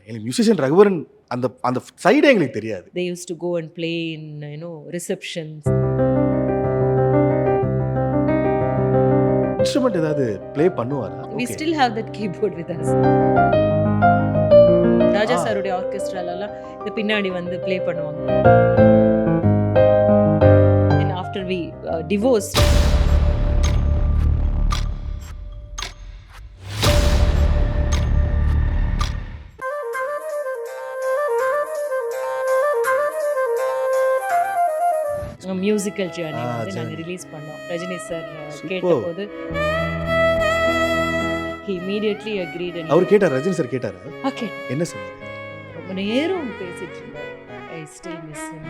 எங்களுக்கு மியூசிஷியன் ரகுவரன் அந்த அந்த சைடே எங்களுக்கு தெரியாது. They used to go and play in, receptions. Instrument ஏதாவது ப்ளே பண்ணுவாரா? We still have that keyboard with us. Raja சாருடைய ஆர்கெஸ்ட்ராலலாம் இந்த பின்னாடி வந்து ப்ளே பண்ணுவாங்க. And after we divorced, musical journey வந்து நாங்கள் ரிலீஸ் பண்ணோம். ரஜினி சார் கேட்டபோது he immediately agreed. அவர் கேட்டார், ரஜினி சார் கேட்டாரு. ஓகே, என்ன சொன்னாரு? ரொம்ப நேரம் பேசிட்டு இருந்தார். I still miss him.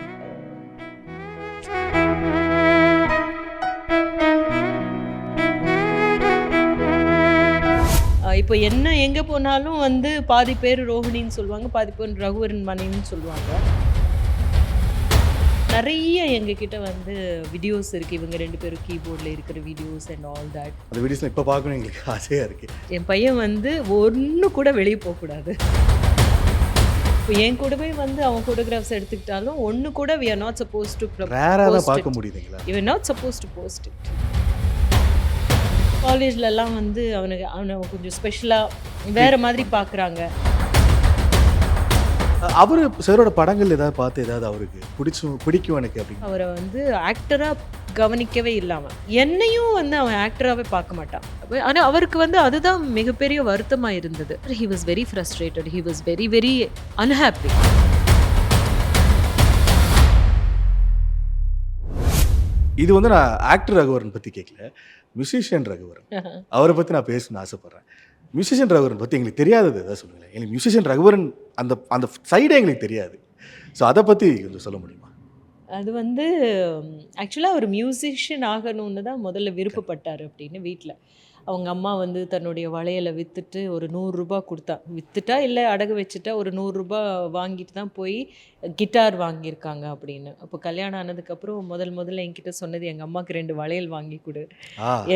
இப்போ என்ன எங்கே போனாலும் வந்து பாதி பேர் ரோஹிணின்னு சொல்லுவாங்க, பாதி பேர் ரகுவரன் மனைவின்னு சொல்லுவாங்க. நிறைய எங்ககிட்ட வந்து வீடியோஸ் இருக்குது, இவங்க 2 பேரும் கீபோர்டில் இருக்கிற வீடியோஸ் அண்ட் ஆல் தட். அந்த வீடியோஸ்லாம் இப்போ பார்க்கணும், எங்களுக்கு ஆசையாக இருக்குது. என் பையன் வந்து ஒன்று கூட வெளியே போகக்கூடாது. இப்போ என் கூடவே வந்து அவன் ஃபோட்டோகிராஃப்ஸ் எடுத்துக்கிட்டாலும் ஒன்று கூட we are not supposed to ரேராக தான் பார்க்க முடியுதுங்களா? you are not supposed to post it. காலேஜ்லலாம் வந்து அவனை கொஞ்சம் ஸ்பெஷலாக வேறு மாதிரி பார்க்குறாங்க. அவர் சாரோட படங்கள் ஏதாவது பார்த்து ஏதாவது அவருக்கு பிடிக்கும் எனக்கு அப்படின்னு அவரை வந்து ஆக்டராக கவனிக்கவே இல்லாமல் என்னையும் வந்து அவன் ஆக்டராகவே பார்க்க மாட்டான். ஆனால் அவருக்கு வந்து அதுதான் மிகப்பெரிய வருத்தமாக இருந்தது. he was very frustrated, he was very very unhappy. இது வந்து நான் ஆக்டர் ரகுவரன் பற்றி கேட்கல, மியூசிஷியன் ரகுவரன் அவரை பற்றி நான் பேசணும்னு ஆசைப்பட்றேன். மியூசிஷியன் ரகுவரன் பற்றி எங்களுக்கு தெரியாதது எதாவது சொல்லுங்களேன். எங்களுக்கு மியூசிஷியன் ரகுவரன் அந்த அந்த சைடே எங்களுக்கு தெரியாது. ஸோ அதை பற்றி கொஞ்சம் சொல்ல முடியுமா? அது வந்து ஆக்சுவலாக அவர் மியூசிஷியன் ஆகணும்னு தான் முதல்ல விருப்பப்பட்டார் அப்படின்னு வீட்டில். அவங்க அம்மா வந்து தன்னுடைய வளையலை விற்றுட்டு ஒரு 100 ரூபா கொடுத்தா, விற்றுட்டா இல்லை அடகு வச்சுட்டா ஒரு 100 ரூபா வாங்கிட்டு தான் போய் கிட்டார் வாங்கியிருக்காங்க அப்படின்னு. அப்போ கல்யாணம் ஆனதுக்கப்புறம் முதல்ல என்கிட்ட சொன்னது, எங்கள் அம்மாவுக்கு 2 வளையல் வாங்கி கொடு,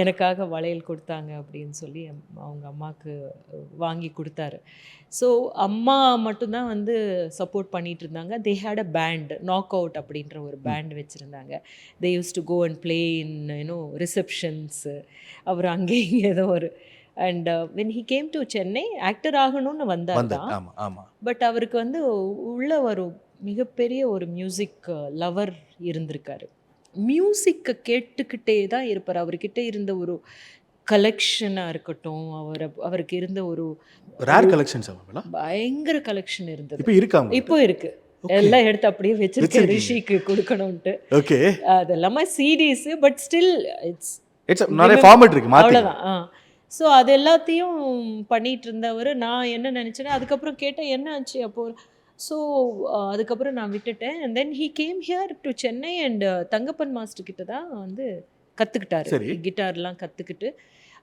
எனக்காக வளையல் கொடுத்தாங்க அப்படின்னு சொல்லி அவங்க அம்மாவுக்கு வாங்கி கொடுத்தாரு. ஸோ அம்மா மட்டும்தான் வந்து சப்போர்ட் பண்ணிகிட்டு இருந்தாங்க. They had a band, knock out அப்படின்ற ஒரு பேண்ட் வச்சுருந்தாங்க. They use to go and play in receptions. அவர் அங்கே இங்கே ஏதோ ஒரு and when he came to Chennai actor ஆகணும்னு வந்தார் தான். பட் அவருக்கு வந்து உள்ள ஒரு மிகப்பெரிய ஒரு மியூசிக் லவர் இருந்திருக்காரு. மியூசிக்கை கேட்டுக்கிட்டே தான் இருப்பார். அவர்கிட்ட இருந்த ஒரு கலெக்ஷனாக இருக்கட்டும், அவருக்கு இருந்த ஒரு ரேர் கலெக்ஷன்ஸ், பயங்கர கலெக்ஷன் இருந்தது. இப்போ இருக்கு, எல்லாம் எடுத்து அப்படியே வச்சிருக்கேன் ரிஷிக்கு கொடுக்கணும்ட்டு. ஓகே, அதெல்லாமே சீரீஸ், பட் ஸ்டில் இட்ஸ் நிறைய ஃபார்மேட் இருக்கு, அவ்வளோதான். ஸோ அது எல்லாத்தையும் பண்ணிட்டு இருந்தவர். நான் என்ன நினச்சேன்னா அதுக்கப்புறம் கேட்டேன் என்ன ஆச்சு அப்போ. ஸோ அதுக்கப்புறம் நான் விட்டுட்டேன். And then he came here to Chennai and Thangappan master கிட்ட தான் வந்து கற்றுக்கிட்டாரு, கிட்டார்லாம் கற்றுக்கிட்டு.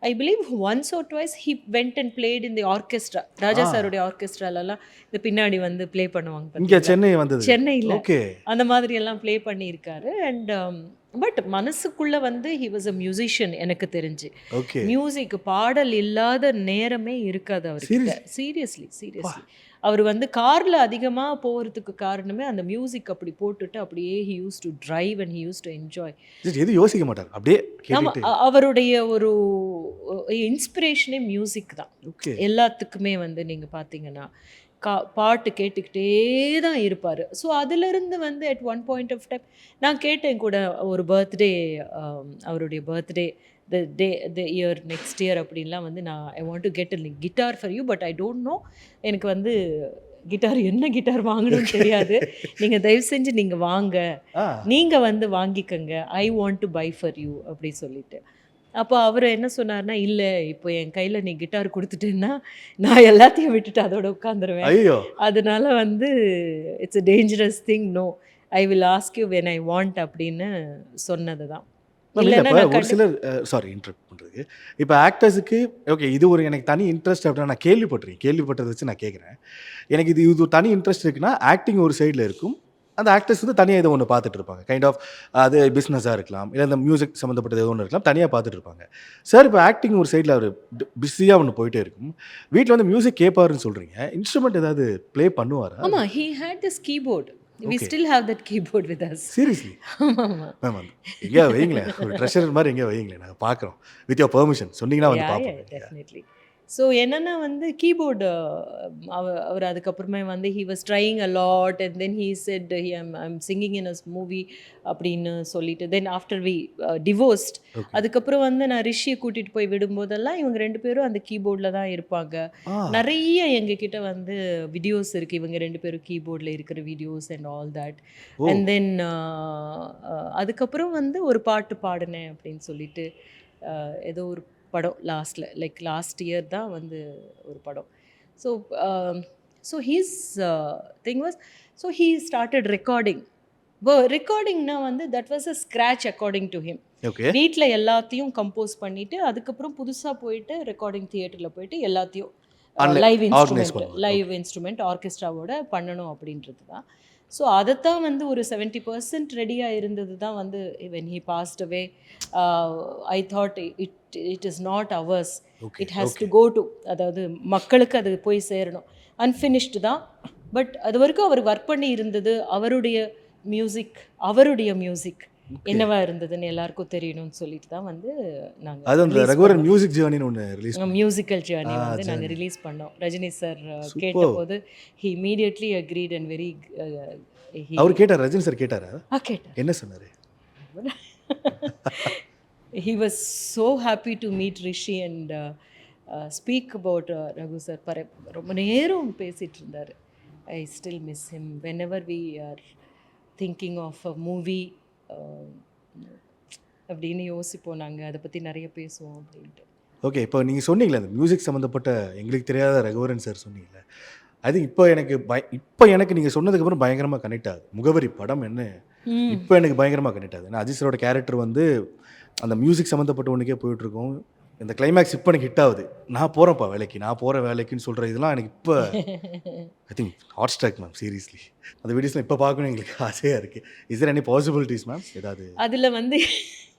I believe once or twice he went and played in the orchestra. Raja சாருடைய ஆர்கெஸ்ட்ராலலாம் இந்த பின்னாடி வந்து ப்ளே பண்ணுவாங்க, சென்னையில் அந்த மாதிரி எல்லாம் ப்ளே பண்ணியிருக்காரு. அண்ட் பட் மனசுக்குள்ளே வந்து ஹி வாஸ் அ மியூசிஷியன். எனக்கு தெரிஞ்சு மியூசிக் பாடல் இல்லாத நேரமே இருக்காது அவருக்கு. சீரியஸ்லி அவர் வந்து காரில் அதிகமாக போகிறதுக்கு காரணமே அந்த மியூசிக் அப்படி போட்டுட்டு அப்படியே he use to drive and he use to enjoy. எது யோசிக்க மாட்டார், அப்படியே. அவருடைய ஒரு இன்ஸ்பிரேஷனே மியூசிக் தான் எல்லாத்துக்குமே. வந்து நீங்கள் பார்த்தீங்கன்னா பாட்டு கேட்டுக்கிட்டே தான் இருப்பார். ஸோ அதிலிருந்து வந்து at one point of time நான் கேட்டேன் கூட, ஒரு பர்த்டே, அவருடைய birthday the year next year அப்படின்லாம் வந்து நான் I want to get a guitar for you, but I don't know, எனக்கு வந்து கிட்டார் என்ன கிட்டார் வாங்கணும்னு தெரியாது, நீங்கள் தயவு செஞ்சு நீங்கள் வாங்க, நீங்கள் வந்து வாங்கிக்கங்க, I want to buy for you அப்படி சொல்லிட்டு. அப்போ அவர் என்ன சொன்னார்னா, இல்லை இப்போ என் கையில் நீ கிட்டார் கொடுத்துட்டேன்னா நான் எல்லாத்தையும் விட்டுட்டு அதோட உட்காந்துருவேன், அதனால வந்து it's a dangerous thing, no I will ask you when I want அப்படின்னு சொன்னது தான். ஒரு சிலர் சாரி இன்டரப்ட் பண்ணுறது, இப்போ ஆக்டர்ஸுக்கு ஓகே இது ஒரு எனக்கு தனி இன்ட்ரெஸ்ட் அப்படின்னா நான் கேள்விப்பட்டதை வச்சு நான் கேட்குறேன். எனக்கு இது தனி இன்ட்ரெஸ்ட் இருக்குன்னா ஆக்டிங் ஒரு சைடில் இருக்கும், அந்த ஆக்டர்ஸ் வந்து தனியாக ஏதோ ஒன்று பார்த்துட்டு இருப்பாங்க. கைண்ட் ஆஃப் அது பிஸ்னஸாக இருக்கலாம், இல்லை இந்த மியூசிக் சம்மந்தப்பட்டது ஏதோ ஒன்று இருக்கலாம், தனியாக பார்த்துட்டு இருப்பாங்க. சார் இப்போ ஆக்டிங் ஒரு சைடில் அவர் பிஸியாக ஒன்று போயிட்டே இருக்கும். வீட்டில் வந்து மியூசிக் கேட்பாருன்னு சொல்கிறீங்க. இன்ஸ்ட்ருமெண்ட் ஏதாவது ப்ளே பண்ணுவாரா? ஆமா, he had this keyboard. We Okay. still have that keyboard with us. Seriously? ஆமா. மேம் எங்கேயா வைங்களேன், ஒரு ட்ரெஷர் மாதிரி எங்கேயா வைங்களேன், நாங்கள் பார்க்குறோம். வித் யோர் பெர்மிஷன் சொன்னீங்கன்னா வந்து Yeah, பார்ப்போம். definitely. ஸோ என்னன்னா வந்து கீபோர்டு அவர் அதுக்கப்புறமே வந்து he was trying a lot and then he said I'm singing in a movie அப்படின்னு சொல்லிட்டு then after we divorced, Okay. அதுக்கப்புறம் வந்து நான் ரிஷியை கூட்டிட்டு போய் விடும்போதெல்லாம் இவங்க 2 பேரும் அந்த கீபோர்டில் தான் இருப்பாங்க. ஆ நிறைய எங்ககிட்ட வந்து வீடியோஸ் இருக்கு, இவங்க 2 பேரும் கீபோர்டில் இருக்கிற videos and all that. Oh and then அதுக்கப்புறம் வந்து ஒரு பாட்டு பாடினேன் அப்படின்னு சொல்லிட்டு ஏதோ ஒரு படம் லாஸ்ட் இயர் தான் வந்து ஒரு படம். So so his thing was, so he started recording. ரெக்கார்டிங்னா வந்து that was a scratch according to him. Okay. வீட்டில் எல்லாத்தையும் கம்போஸ் பண்ணிட்டு அதுக்கப்புறம் புதுசாக போயிட்டு ரெக்கார்டிங் தியேட்டரில் போயிட்டு எல்லாத்தையும் லைவ் இன்ஸ்ட்ருமெண்ட் ஆர்கெஸ்ட்ராவோட பண்ணணும் அப்படின்றது தான். ஸோ அதைத்தான் வந்து ஒரு 70% ரெடியாக இருந்தது தான் வந்து when he passed away, I thought it is not ours. Okay, It has to go to, அதாவது மக்களுக்கு அது போய் சேரணும். அன்ஃபினிஷ்டு தான், பட் அது வரைக்கும் அவர் ஒர்க் பண்ணி இருந்தது அவருடைய மியூசிக் என்னவா இருந்ததுன்னு எல்லாருக்கும் தெரியணும்னு சொல்லிட்டு தான் வந்து அது அந்த நாங்கள் ரகுவரன் மியூசிக் ஜேர்னின்னு ஒன்று ரிலீஸ் மியூசிக்கல் ஜேர்னி வந்து நாங்கள் ரிலீஸ் பண்ணோம். ரஜினி சார் கேட்டபோது he immediately agreed and very அவர் கேட்டார், ரஜினி சார் கேட்டாரா? கேட்டார். என்ன சொன்னார்? He was so happy to meet Rishi and speak about Raghu sir. ரொம்ப நேரம் பேசிட்டு இருந்தார். I still miss him whenever we are thinking of a movie. அப்படின்னு யோசிப்போம், நாங்கள் அதை பற்றி நிறைய பேசுவோம் அப்படின்ட்டு. ஓகே. இப்போ நீங்கள் சொன்னீங்களே அந்த மியூசிக் சம்மந்தப்பட்ட எங்களுக்கு தெரியாத ரகுவரன் சார் சொன்னீங்களே, அது இப்போ எனக்கு நீங்கள் சொன்னதுக்கப்புறம் பயங்கரமாக கனெக்ட் ஆகுது. முகவரி படம் என்ன இப்போ எனக்கு பயங்கரமாக கனெக்ட் ஆகுது. ஏன்னா அஜித் சாரோட கேரக்டர் வந்து அந்த மியூசிக் சம்மந்தப்பட்ட ஒன்றுக்கே போயிட்டுருக்கோம். இந்த கிளைமேக்ஸ் இப்போ எனக்கு ஹிட் ஆகுது. நான் போகிறேன் வேலைக்குன்னு சொல்கிற இதெல்லாம் எனக்கு இப்போ I think hot strike ma'am. Seriously அந்த வீடியோஸ்லாம் இப்போ பார்க்கணும் எங்களுக்கு ஆசையாக இருக்குது. Is there any possibilities ma'am? ஏதாவது அதில் வந்து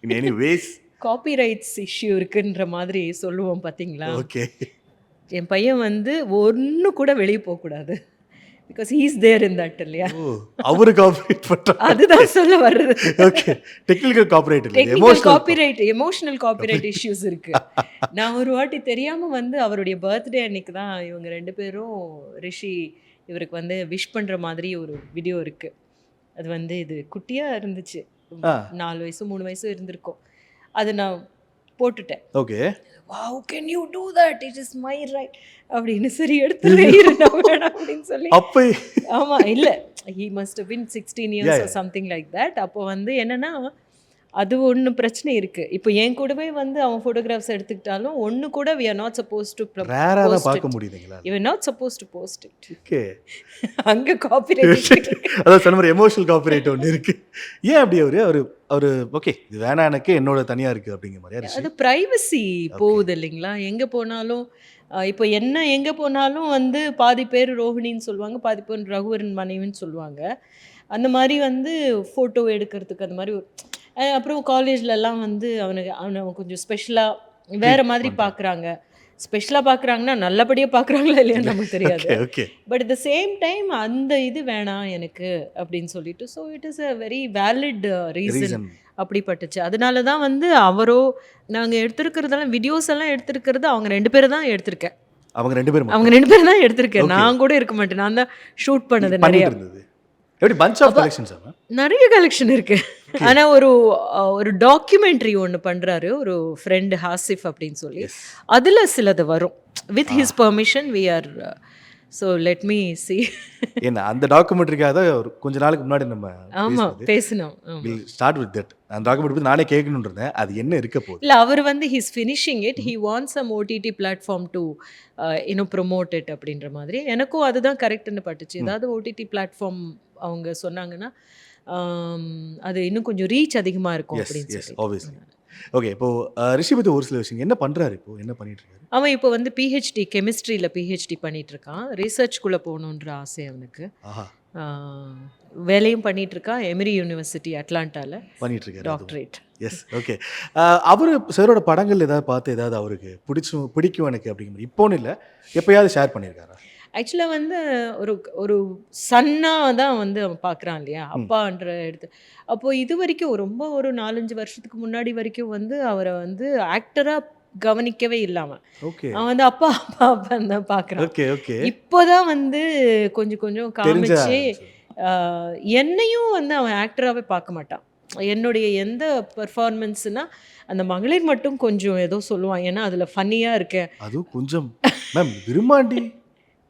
in any ways copyrights issue இருக்குன்ற மாதிரி சொல்லுவோம் பார்த்தீங்களா? ஓகே. என் பையன் வந்து ஒன்று கூட வெளியே போகக்கூடாது, because he is there in that இல்லையா? ஓ அவரு காப்பரேட் பண்ணுறாங்க. அதுதான் சொல்ல வர்றது. ஓகே. டெக்னிக்கல் காப்பரேட் இல்லை, technical copyright, emotional copyright issues இருக்கு. நான் ஒரு வாட்டி தெரியாமல் வந்து அவருடைய பர்த்டே அன்னைக்கு தான் இவங்க 2 பேரும் ரிஷி இவருக்கு வந்து விஷ் பண்ணுற மாதிரி ஒரு வீடியோ இருக்குது. அது வந்து இது குட்டியாக இருந்துச்சு, 4 வயசு 3 வயசு இருந்திருக்கும். அது நான் போட்டுட்டேன். Okay. Wow, can you do that? It is my right. அப்படின்னு சரி எடுத்துறேன் அப்படின்னு சொல்லி. அப்போ ஆமா, இல்ல he must have been 16 years or something like that. அப்போ வந்து என்னன்னா அது ஒன்று பிரச்சனை இருக்கு. இப்போ என் கூடவே வந்து அவன் ஃபோட்டோகிராஃப்ஸ் எடுத்துக்கிட்டாலும் ஒன்று கூட we are not supposed to ரேராக தான் பார்க்க முடியுதுங்களா? you are not supposed to post it. Okay. அங்க காப்பிரைட் அதான் சொன்ன மாதிரி எமோஷனல் காப்பிரைட் ஒன்று இருக்கு. ஏன் அப்படி அவரு ஓகே இது வேணாம் எனக்கு என்னோட தனியாக இருக்குது அப்படிங்கிற மாதிரி அது ப்ரைவசி போகுது இல்லைங்களா? எங்கே போனாலும் இப்போ எங்கே போனாலும் வந்து பாதி பேர் ரோஹிணின்னு சொல்லுவாங்க, பாதி பேர் ரகுவரன் மனைவின்னு சொல்லுவாங்க. அந்த மாதிரி வந்து ஃபோட்டோ எடுக்கிறதுக்கு அந்த மாதிரி அப்புறம் காலேஜ்லலாம் வந்து அவனை கொஞ்சம் ஸ்பெஷலாக வேறு மாதிரி பார்க்குறாங்க. ஸ்பெஷலாக பார்க்குறாங்கன்னா நல்லபடியாக பார்க்குறாங்களா இல்லையான்னு நமக்கு தெரியாது. Okay. But at the same time அந்த இது வேணாம் எனக்கு அப்படின்னு சொல்லிட்டு, so it is a very valid reason அப்படிப்பட்டுச்சு. அதனால தான் வந்து நாங்கள் எடுத்திருக்கிறதெல்லாம் வீடியோஸ் எல்லாம் எடுத்திருக்கிறது அவங்க 2 பேரும் தான் எடுத்திருக்கேன். அவங்க 2 பேரும் தான் எடுத்திருக்கேன். நான் கூட இருக்க மாட்டேன், நான் தான் ஷூட் பண்ணது நிறைய. எப்படி பஞ்ச் ஆஃப் கலெக்ஷன்ஸ்? நிறைய கலெக்ஷன் இருக்கு. ஆனால் ஒரு டாக்குமெண்ட்ரி ஒன்று பண்ணுறாரு ஒரு ஃப்ரெண்டு ஹாசிஃப் அப்படின்னு சொல்லி, அதில் சிலது வரும் with his permission. We are so let me see. என்ன அந்த டாக்குமெண்ட்ரிக்காக தான் கொஞ்ச நாளுக்கு முன்னாடி நம்ம பேசணும். Start with that. அந்த டாக்குமெண்ட்ரி நானே கேட்கணும்னு இருந்தேன், அது என்ன இருக்க போகுது? இல்லை, அவர் வந்து he's finishing it, he wants some OTT platform to promote it அப்படின்ற மாதிரி. எனக்கும் அதுதான் கரெக்டுன்னு பட்டுச்சு. ஏதாவது ஓடிடி பிளாட்ஃபார்ம் அவங்க சொன்னாங்கன்னா அது இன்னும் கொஞ்சம் ரீச் அதிகமாக இருக்கும் அப்படின்னு சொல்லி. ஓகே. இப்போது ரிஷி பற்றி ஒரு சில விஷயம் என்ன பண்ணுறாரு, இப்போ என்ன பண்ணிட்டு இருக்காரு? அவன் இப்போ வந்து பிஹெச்டி கெமிஸ்ட்ரியில் பிஹெச்டி பண்ணிட்டு இருக்கான். ரிசர்ச்குள்ளே போகணுன்ற ஆசை அவனுக்கு. வேலையும் பண்ணிகிட்ருக்கா எமிரி யூனிவர்சிட்டி அட்லாண்டாவில் பண்ணிகிட்ருக்காரு அதுவும். டாக்டரேட். S, okay. அவர் சாரோட படங்கள் ஏதாவது பார்த்து ஏதாவது அவருக்கு பிடிக்கும் எனக்கு அப்படிங்கிற இப்போன்னு இல்லை, எப்போயாவது ஷேர் பண்ணியிருக்காரா? ஆக்சுவலாக வந்து ஒரு ஒரு சன்னாக தான் வந்து அவன் பார்க்குறான் இல்லையா, அப்பான்ற எடுத்து. அப்போது இது வரைக்கும் ரொம்ப ஒரு 4-5 வருஷத்துக்கு முன்னாடி வரைக்கும் வந்து அவரை வந்து ஆக்டராக கவனிக்கவே இல்லாமல் ஓகே அவன் வந்து அப்பா அப்பா அப்பான்னு தான் பார்க்குறான். ஓகே ஓகே இப்போதான் வந்து கொஞ்சம் கொஞ்சம் தெரிஞ்ச காமிச்சு என்னையும் வந்து அவன் ஆக்டராகவே பார்க்க மாட்டான். என்னுடைய எந்த பெர்ஃபார்மன்ஸ்னா அந்த மகளிர் மட்டும் கொஞ்சம் ஏதோ சொல்லுவான், ஏன்னா அதில் ஃபன்னியாக இருக்கேன். அதுவும் கொஞ்சம் மேம் விரும்மாண்டி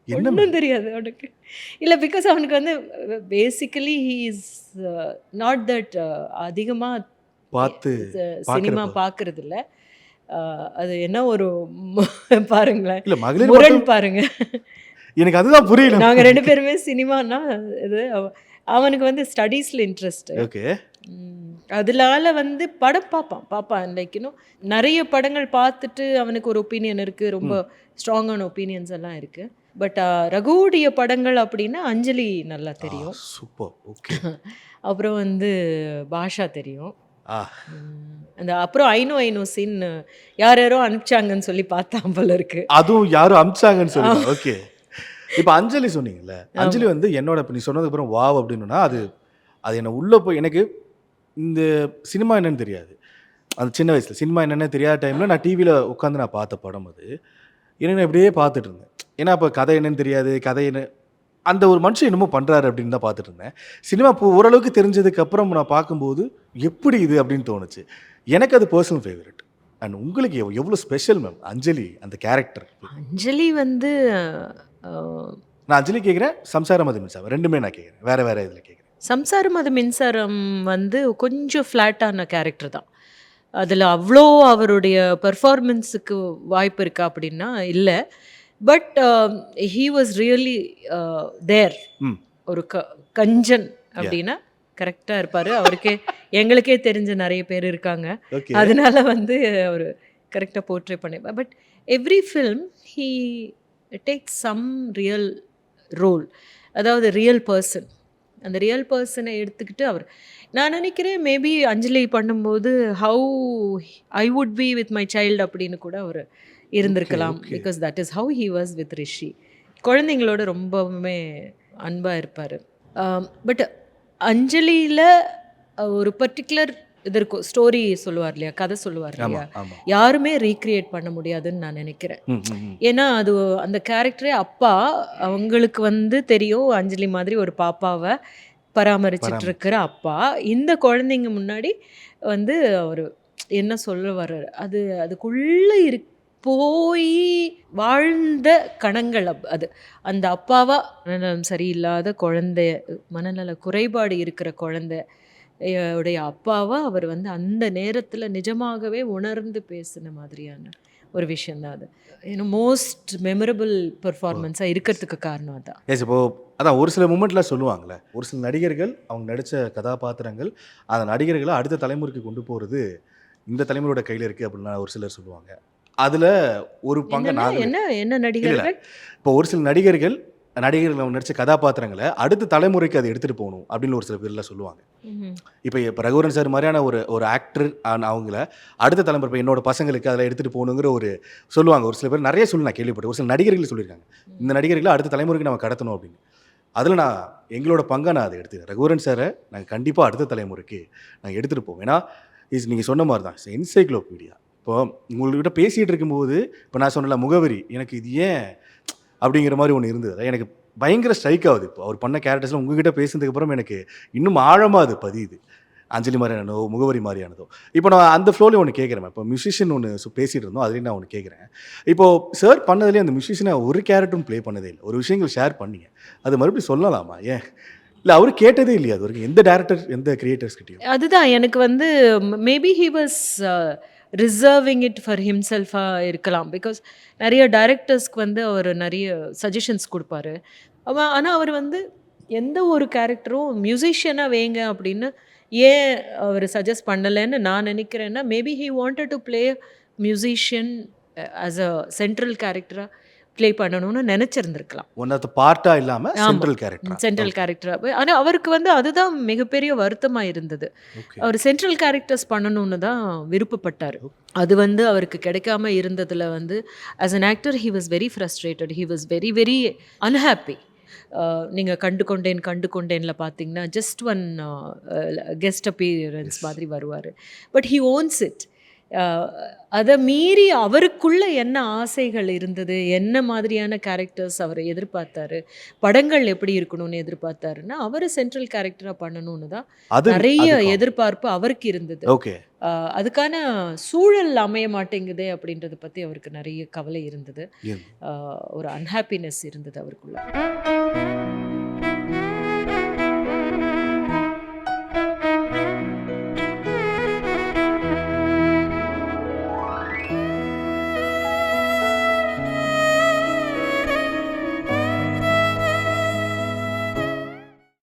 என்ன ஒன்றும் தெரியாது அவனுக்கு. இல்லை, பிகாஸ் அவனுக்கு வந்து basically he is not that அதிகமாக பார்த்து சினிமா பார்க்கறது இல்ல. அது என்ன ஒரு பாருங்களேன், இல்ல மகளிர் முரண் மட்டும் பாருங்க. எனக்கு அதுதான் புரியல. நாங்கள் 2 பேருமே சினிமானா இது அவனுக்கு வந்து ஸ்டடீஸில் இன்ட்ரெஸ்ட்டு. ஓகே அதனால வந்து படம் பார்ப்பான் லைக் இன்னும் நிறைய படங்கள் பார்த்துட்டு அவனுக்கு ஒரு ஒப்பீனியன் இருக்குது, ரொம்ப ஸ்ட்ராங்கான ஒப்பீனியன்ஸ் எல்லாம் இருக்குது. பட் ரகுவுடைய படங்கள் அப்படின்னா அஞ்சலி நல்லா தெரியும். சூப்பர். ஓகே அப்புறம் வந்து பாஷா தெரியும். ஆ அந்த அப்புறம் ஐநோ சீன் யாரோ அனுப்பிச்சாங்கன்னு சொல்லி பார்த்தான் போல இருக்கு. அதுவும் யாரும் அமிச்சாங்கன்னு சொல்லி. ஓகே, இப்போ அஞ்சலி சொன்னீங்கல்ல, அஞ்சலி வந்து என்னோட இப்போ நீ சொன்னதுக்கு அப்புறம் வாவ் அப்படின்னா அது அது என்ன உள்ளே போய் எனக்கு இந்த சினிமா என்னன்னு தெரியாது. அந்த சின்ன வயசில் சினிமா என்னென்ன தெரியாத டைமில் நான் டிவியில் உட்காந்து நான் பார்த்த படம் அது. ஏன்னா நான் இப்படியே பார்த்துட்டு இருந்தேன். ஏன்னா இப்போ கதை என்னன்னு தெரியாது, கதை என்ன அந்த ஒரு மனுஷன் என்னமோ பண்ணுறாரு அப்படின்னு தான் பார்த்துட்டு இருந்தேன். சினிமா இப்போ ஓரளவுக்கு தெரிஞ்சதுக்கு அப்புறம் நான் பார்க்கும்போது எப்படி இது அப்படின்னு தோணுச்சு. எனக்கு அது பர்சனல் ஃபேவரட். அண்ட் உங்களுக்கு எவ்வளோ ஸ்பெஷல் மேம் அஞ்சலி அந்த கேரக்டர்? அஞ்சலி வந்து நான் அஞ்சலி கேட்குறேன், சம்சாரம் அது மின்சாரம் ரெண்டுமே நான் கேட்குறேன், வேறு வேறு இதில் கேட்குறேன். சம்சாரம் அது மின்சாரம் வந்து கொஞ்சம் ஃப்ளாட்டான கேரக்டர் தான். அதில் அவ்வளோ அவருடைய பெர்ஃபார்மன்ஸுக்கு வாய்ப்பு இருக்கா அப்படின்னா இல்லை. பட் ஹீ வாஸ் ரியலி தேர். ஒரு கஞ்சன் அப்படின்னா கரெக்டாக இருப்பார். அவருக்கே எங்களுக்கே தெரிஞ்ச நிறைய பேர் இருக்காங்க, அதனால வந்து அவர் கரெக்டாக போர்ட்ரே பண்ணிப்பார். But every film he takes some real role, அதாவது ரியல் பர்சன். அந்த ரியல் பர்சனை எடுத்துக்கிட்டு அவர், நான் நினைக்கிறேன் மேபி அஞ்சலி பண்ணும்போது how I would be with my child அப்படின்னு கூட அவர் இருந்திருக்கலாம். Because that is how he was with Rishi. குழந்தைங்களோட ரொம்பவுமே அன்பாக இருப்பார். பட் அஞ்சலியில் ஒரு பர்டிகுலர் இதற்கு ஸ்டோரி சொல்லுவார் இல்லையா, கதை சொல்லுவார் இல்லையா, யாருமே ரீக்ரியேட் பண்ண முடியாதுன்னு நான் நினைக்கிறேன். ஏன்னா அது அந்த கேரக்டரே அப்பா அவங்களுக்கு வந்து தெரியும், அஞ்சலி மாதிரி ஒரு பாப்பாவை பராமரிச்சுட்டு இருக்கிற அப்பா இந்த குழந்தைங்க முன்னாடி வந்து அவர் என்ன சொல்ல வர்றாரு, அதுக்குள்ளே போய் வாழ்ந்த கணங்கள் அது. அந்த அப்பாவா மனநலம் சரியில்லாத குழந்தை, மனநல குறைபாடு இருக்கிற குழந்தை உடைய அப்பாவா அவர் வந்து அந்த நேரத்தில் நிஜமாகவே உணர்ந்து பேசின மாதிரியான ஒரு விஷயந்தான் அது. மோஸ்ட் மெமரபிள் பெர்ஃபார்மன்ஸாக இருக்கிறதுக்கு காரணம் அதான். எஸ், இப்போது அதான் ஒரு சில மூமெண்ட்லாம் சொல்லுவாங்களே, ஒரு சில நடிகர்கள் அவங்க நடித்த கதாபாத்திரங்கள் அந்த நடிகர்களை அடுத்த தலைமுறைக்கு கொண்டு போகிறது இந்த தலைமுறையோட கையில் இருக்குது அப்படின்னா ஒரு சிலர் சொல்லுவாங்க. அதில் ஒரு பங்கு என்ன நடிகர்கள், இப்போ ஒரு சில நடிகர்கள் அவங்க நடித்த கதாபாத்திரங்களை அடுத்த தலைமுறைக்கு அதை எடுத்துகிட்டு போகணும் அப்படின்னு ஒரு சில பேர்லாம் சொல்லுவாங்க. இப்போ ரகுவரன் சார் மாதிரியான ஒரு ஆக்டர் அவங்கள அடுத்த தலைமுறை, இப்போ என்னோட பசங்களுக்கு அதில் எடுத்துகிட்டு போகணுங்கிற ஒரு சொல்லுவாங்க. ஒரு சில பேர் நிறைய சொல்லி நான் கேள்விப்பட்டேன். ஒரு சில நடிகர்கள் சொல்லியிருக்காங்க இந்த நடிகர்களை அடுத்த தலைமுறைக்கு நம்ம கடத்தணும் அப்படின்னு. அதில் நான் எங்களோட பங்கை நான் அதை எடுத்துக்கிறேன். ரகுவரன் சாரை நாங்கள் கண்டிப்பாக அடுத்த தலைமுறைக்கு நாங்கள் எடுத்துகிட்டு போவோம். ஏன்னா நீங்கள் சொன்ன மாதிரி தான் என்சைக்ளோபீடியா. இப்போ உங்கள்கிட்ட பேசிகிட்டு இருக்கும்போது இப்போ நான் சொன்னல முகவரி, எனக்கு இது ஏன் அப்படிங்கிற மாதிரி ஒன்று இருந்தது. எனக்கு பயங்கர ஸ்ட்ரைக் ஆகுது. இப்போ அவர் பண்ண கேரக்டர்ஸில் உங்ககிட்ட பேசினதுக்கப்புறம் எனக்கு இன்னும் ஆழமாக அது பதியுது. அஞ்சலி மாதிரியானதோ முகவரி மாதிரியானதோ. இப்போ நான் அந்த ஃப்ளோவில் ஒன்று கேட்குறேன். இப்போ மியூசிஷியன் ஒன்று பேசிகிட்டு இருந்தோம், அதுலேயும் நான் ஒன்று கேட்குறேன். இப்போது சார் பண்ணதுலேயே அந்த மியூசிஷியனை ஒரு கேரக்டரும் ப்ளே பண்ணதே இல்லை. ஒரு விஷயங்கள் ஷேர் பண்ணிங்க, அது மறுபடியும் சொல்லலாமா? ஏன் இல்லை அவர் கேட்டதே இல்லையா அது வரைக்கும் எந்த டேரக்டர் எந்த கிரியேட்டர்ஸ் கிட்டேயும்? அதுதான் எனக்கு வந்து maybe he was reserving it for ஹிம்செல்ஃபாக இருக்கலாம். பிகாஸ் நிறைய டைரக்டர்ஸ்க்கு வந்து அவர் நிறைய சஜஷன்ஸ் கொடுப்பாரு. ஆனால் அவர் வந்து எந்த ஒரு கேரக்டரும் மியூசிஷியனாக வேங்க அப்படின்னு ஏன் அவர் சஜஸ்ட் பண்ணலைன்னு நான் நினைக்கிறேன்னா, maybe he wanted to play musician as a central கேரக்டராக ப்ளே பண்ணணும்னு நினச்சிருந்துருக்கலாம். ஒன் ஆஃப் த பார்ட்டா இல்லாமல் ஆமா. Central character. சென்ட்ரல் கேரக்டரா. ஆனா அவருக்கு வந்து அதுதான் மிகப்பெரிய வருத்தமா இருந்தது. ஓகே. அவர் சென்ட்ரல் கேரக்டர்ஸ் பண்ணணும்னு தான் விருப்பப்பட்டாரு. அது வந்து அவருக்கு கிடைக்காம இருந்ததுல வந்து as an actor he was very frustrated. He was very very unhappy. நீங்க கண்டு கொண்டேன்ல பார்த்தீங்கன்னா, ஜஸ்ட் ஒன் கெஸ்ட் அப்பியரன்ஸ் மாதிரி வருவாரு. But he ones it. அத மீறி அவருக்குள்ள என்ன ஆசைகள் இருந்தது, என்ன மாதிரியான கேரக்டர்ஸ் அவர் எதிர்பார்த்தாரு, படங்கள் எப்படி இருக்கணும்னு எதிர்பார்த்தாருன்னா, அவரு சென்ட்ரல் கேரக்டரா பண்ணணும்னு தான் அது நெறைய அது எதிர்பார்ப்பு அவருக்கு இருந்தது. ஓகே. அதுக்கான சூழல் அமைய மாட்டேங்குதே அப்படின்றத பத்தி அவருக்கு நெறைய கவலை இருந்தது. இருந்து. ஒரு அன்ஹாப்பினஸ் இருந்தது அவருக்குள்ள.